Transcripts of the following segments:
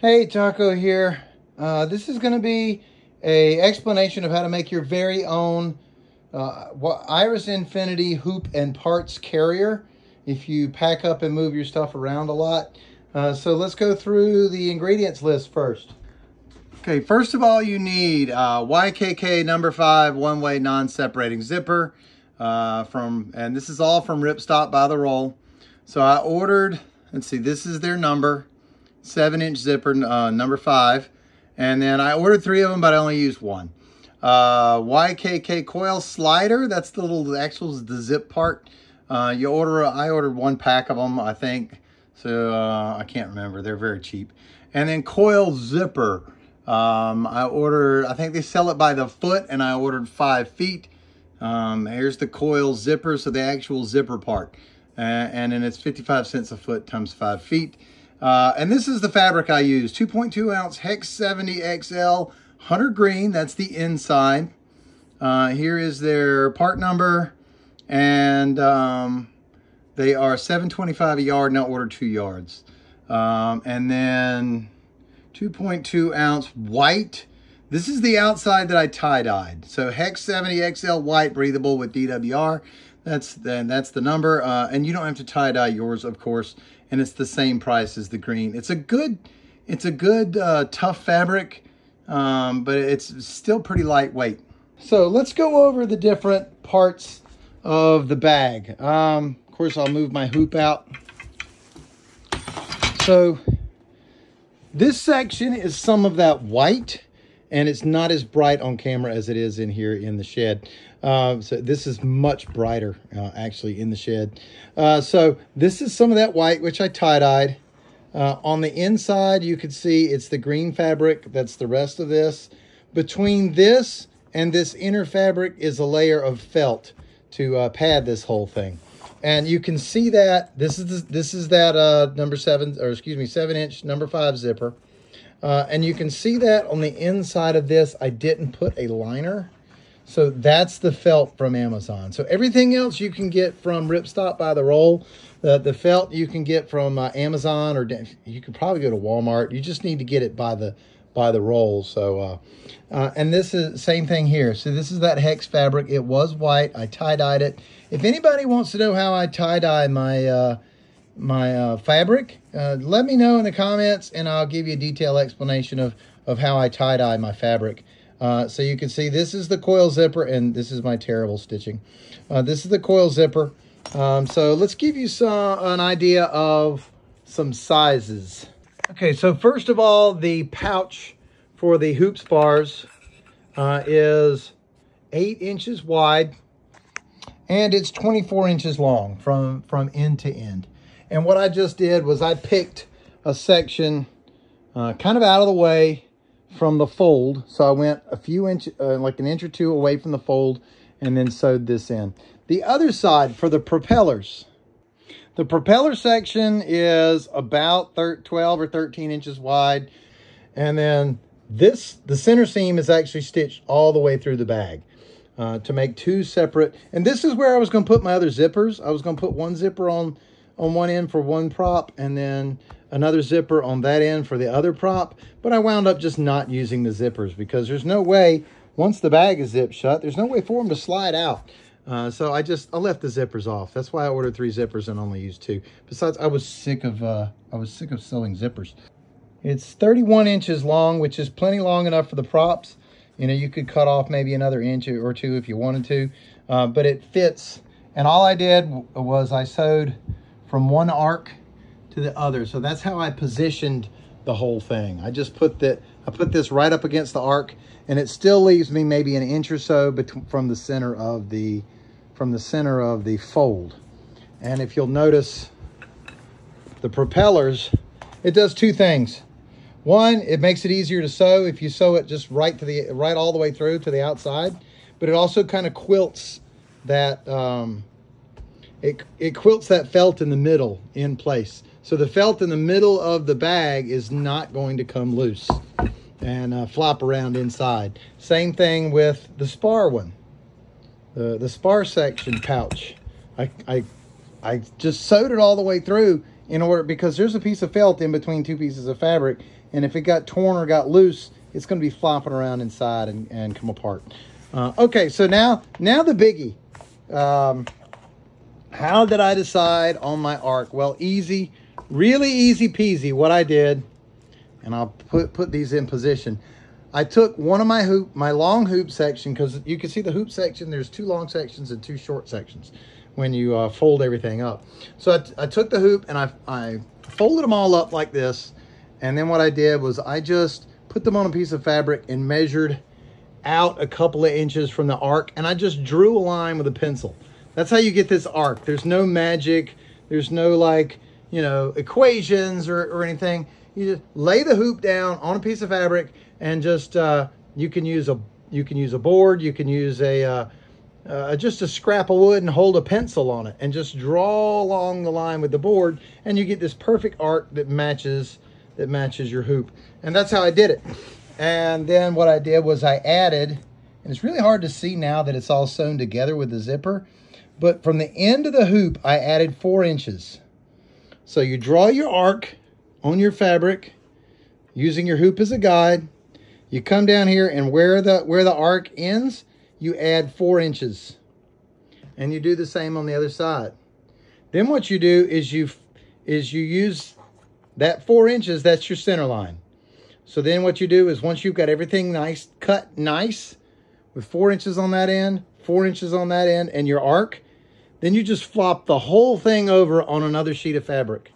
Hey, Taco here. This is going to be a explanation of how to make your very own Iris Infinity hoop and parts carrier if you pack up and move your stuff around a lot. So let's go through the ingredients list first. Okay, first of all, you need YKK number 5 one-way non-separating zipper and this is all from Ripstop by the roll. So I ordered, let's see, this is their number. 7-inch zipper, number 5. And then I ordered 3 of them, but I only used 1. YKK coil slider, that's the little the zip part. I ordered 1 pack of them, I think. So I can't remember, they're very cheap. And then coil zipper. I think they sell it by the foot, and I ordered 5 feet. Here's the coil zipper, so the actual zipper part. And then it's 55 cents a foot times 5 feet. And this is the fabric I use, 2.2 ounce Hex 70 XL Hunter Green. That's the inside. Here is their part number, and they are $7.25 a yard, and I ordered 2 yards. And then 2.2 ounce white. This is the outside that I tie-dyed. So Hex 70 XL white, breathable with DWR. That's the number, and you don't have to tie-dye yours, of course, and it's the same price as the green. It's a good tough fabric, but it's still pretty lightweight. So let's go over the different parts of the bag. Of course, I'll move my hoop out. So this section is some of that white, and it's not as bright on camera as it is in here in the shed. So this is much brighter, actually, in the shed. So this is some of that white, which I tie-dyed. On the inside, you can see it's the green fabric. That's the rest of this. Between this and this inner fabric is a layer of felt to pad this whole thing. And you can see that this is that number 7-inch number 5 zipper. And you can see that on the inside of this, I didn't put a liner. So that's the felt from Amazon. So everything else you can get from Ripstop by the roll. The felt you can get from Amazon, or you could probably go to Walmart. You just need to get it by the roll. So and this is the same thing here. So this is that Hex fabric. It was white. I tie-dyed it. If anybody wants to know how I tie-dye my fabric, let me know in the comments, and I'll give you a detailed explanation of how I tie-dye my fabric. So you can see this is the coil zipper, and this is my terrible stitching. This is the coil zipper. So let's give you an idea of some sizes. Okay, so first of all, the pouch for the hoop spars is 8 inches wide, and it's 24 inches long from end to end. And what I just did was I picked a section kind of out of the way from the fold. So I went a few inches, like an inch or 2 away from the fold, and then sewed this in. The other side for the propellers. The propeller section is about 12 or 13 inches wide. And then the center seam is actually stitched all the way through the bag to make 2 separate. And this is where I was going to put my other zippers. I was going to put 1 zipper on one end for 1 prop, and then another zipper on that end for the other prop. But I wound up just not using the zippers because there's no way, once the bag is zipped shut, there's no way for them to slide out. So I left the zippers off. That's why I ordered 3 zippers and only used 2. Besides, I was sick of sewing zippers. It's 31 inches long, which is plenty long enough for the props. You know, you could cut off maybe another inch or 2 if you wanted to, but it fits. And all I did was I sewed from one arc to the other. So that's how I positioned the whole thing. I put this right up against the arc, and it still leaves me maybe an inch or so from the center of the fold. And if you'll notice, the propellers, it does 2 things. One, it makes it easier to sew if you sew it just right all the way through to the outside, but it also kind of quilts that it quilts that felt in the middle in place. So the felt in the middle of the bag is not going to come loose and flop around inside. Same thing with the spar one. The spar section pouch. I just sewed it all the way through, because there's a piece of felt in between two pieces of fabric, and if it got torn or got loose, it's going to be flopping around inside and come apart. Okay, so now the biggie. How did I decide on my arc? Well, easy, really easy peasy. What I did, and I'll put these in position. I took one of my long hoop section, because you can see the hoop section, there's 2 long sections and 2 short sections when you fold everything up. So I took the hoop and I folded them all up like this. And then what I did was I just put them on a piece of fabric and measured out a couple of inches from the arc. And I just drew a line with a pencil. That's how you get this arc. There's no magic. There's no, like, you know, equations or anything. You just lay the hoop down on a piece of fabric and just, you can use a board. You can use just a scrap of wood and hold a pencil on it and just draw along the line with the board, and you get this perfect arc that matches your hoop. And that's how I did it. And then what I did was I added, and it's really hard to see now that it's all sewn together with the zipper, but from the end of the hoop I added 4 inches. So you draw your arc on your fabric using your hoop as a guide. You come down here, and where the arc ends, you add 4 inches, and you do the same on the other side. Then what you do is you use that 4 inches, that's your center line. So then what you do is, once you've got everything cut nice with 4 inches on that end, 4 inches on that end, and your arc, then you just flop the whole thing over on another sheet of fabric,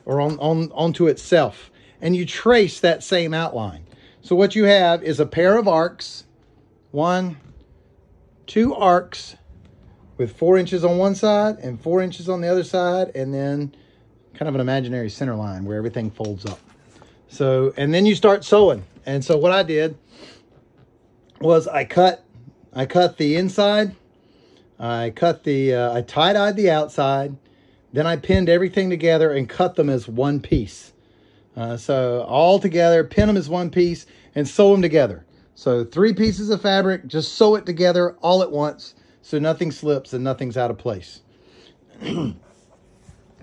or onto itself, and you trace that same outline. So what you have is a pair of arcs, 1, 2 arcs with 4 inches on one side and 4 inches on the other side, and then kind of an imaginary center line where everything folds up. So, and then you start sewing. And so what I did was I cut the inside, I tie-dyed the outside, then I pinned everything together and cut them as one piece. So all together, pin them as one piece and sew them together. So 3 pieces of fabric, just sew it together all at once so nothing slips and nothing's out of place.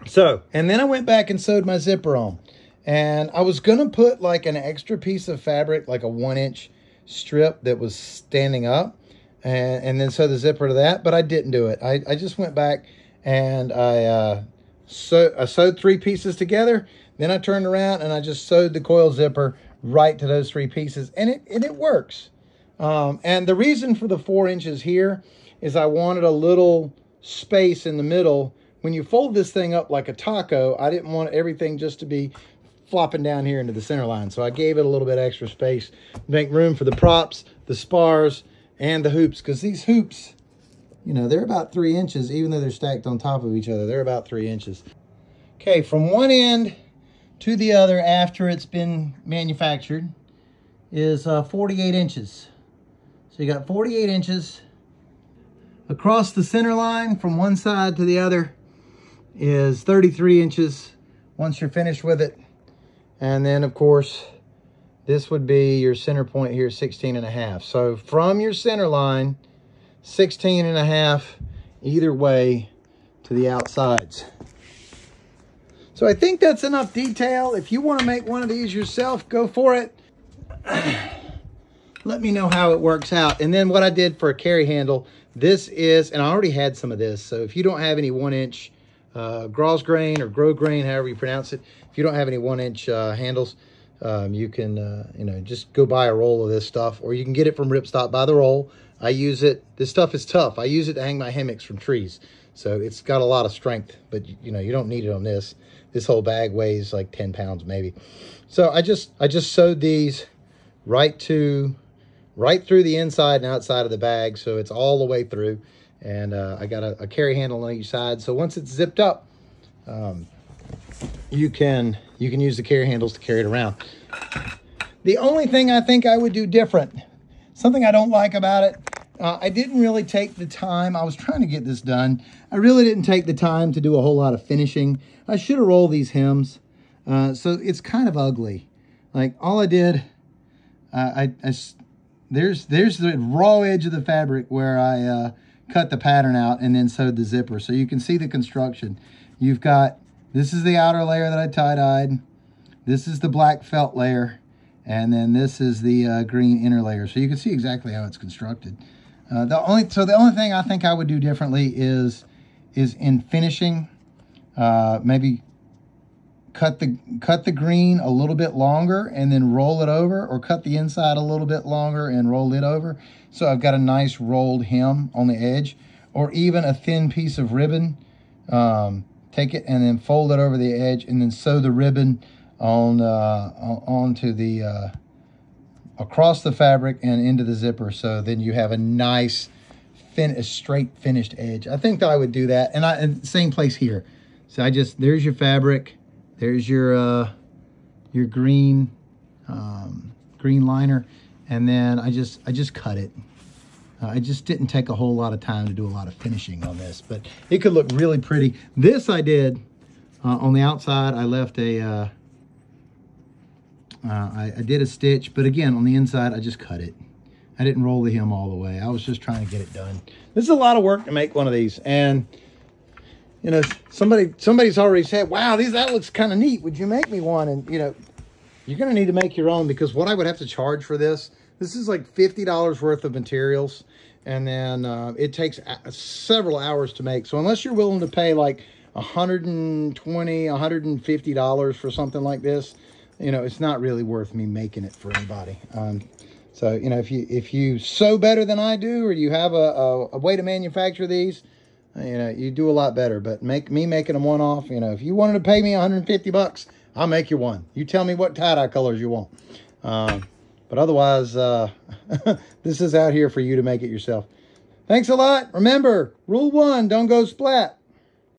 So, and then I went back and sewed my zipper on. And I was going to put like an extra piece of fabric, like a 1-inch strip that was standing up, and then sew the zipper to that, but I didn't do it. I just went back and I sewed 3 pieces together. Then I turned around and I just sewed the coil zipper right to those 3 pieces, and it works. And the reason for the 4 inches here is I wanted a little space in the middle. When you fold this thing up like a taco, I didn't want everything just to be flopping down here into the center line. So I gave it a little bit extra space to make room for the props, the spars, and the hoops. Because these hoops, you know, they're about 3 inches, even though they're stacked on top of each other. They're about 3 inches. Okay, from one end to the other after it's been manufactured is 48 inches. So you got 48 inches. Across the center line from one side to the other is 33 inches once you're finished with it. And then of course, this would be your center point here, 16.5. So from your center line, 16.5 either way to the outsides. So I think that's enough detail. If you want to make one of these yourself, go for it. Let me know how it works out. And then what I did for a carry handle, this is, and I already had some of this, so if you don't have any 1-inch grosgrain or grosgrain, however you pronounce it, if you don't have any 1-inch handles, you can, you know, just go buy a roll of this stuff, or you can get it from Ripstop by the roll. I use it. This stuff is tough. I use it to hang my hammocks from trees, so it's got a lot of strength, but you know, you don't need it on this. This whole bag weighs like 10 pounds maybe. So I just sewed these right through the inside and outside of the bag, so it's all the way through. And I got a carry handle on each side, so once it's zipped up, you can use the carry handles to carry it around. The only thing I think I would do different, something I don't like about it, I didn't really take the time. I was trying to get this done. I really didn't take the time to do a whole lot of finishing. I should have rolled these hems, so it's kind of ugly. Like all I did, there's the raw edge of the fabric where I cut the pattern out and then sewed the zipper. So you can see the construction. You've got This is the outer layer that I tie-dyed. This is the black felt layer. And then this is the green inner layer. So you can see exactly how it's constructed. The only thing I think I would do differently is in finishing, maybe cut the green a little bit longer and then roll it over, or cut the inside a little bit longer and roll it over. So I've got a nice rolled hem on the edge, or even a thin piece of ribbon. Take it and then fold it over the edge, and then sew the ribbon onto the across the fabric and into the zipper. So then you have a nice straight finished edge. I think that I would do that, and same place here. So there's your fabric, there's your green green liner, and then I just cut it. I just didn't take a whole lot of time to do a lot of finishing on this, but it could look really pretty. This I did on the outside. I left a, I did a stitch, but again, on the inside, I just cut it. I didn't roll the hem all the way. I was just trying to get it done. This is a lot of work to make one of these. And, you know, somebody's already said, wow, that looks kind of neat. Would you make me one? And, you know, you're going to need to make your own, because what I would have to charge for this is like $50 worth of materials. And then it takes several hours to make. So unless you're willing to pay like $120, $150 for something like this, you know, it's not really worth me making it for anybody. So, you know, if you sew better than I do, or you have a way to manufacture these, you know, you do a lot better. But making them one-off, you know, if you wanted to pay me 150 bucks, I'll make you one. You tell me what tie-dye colors you want. But otherwise, this is out here for you to make it yourself. Thanks a lot. Remember, rule 1, don't go splat.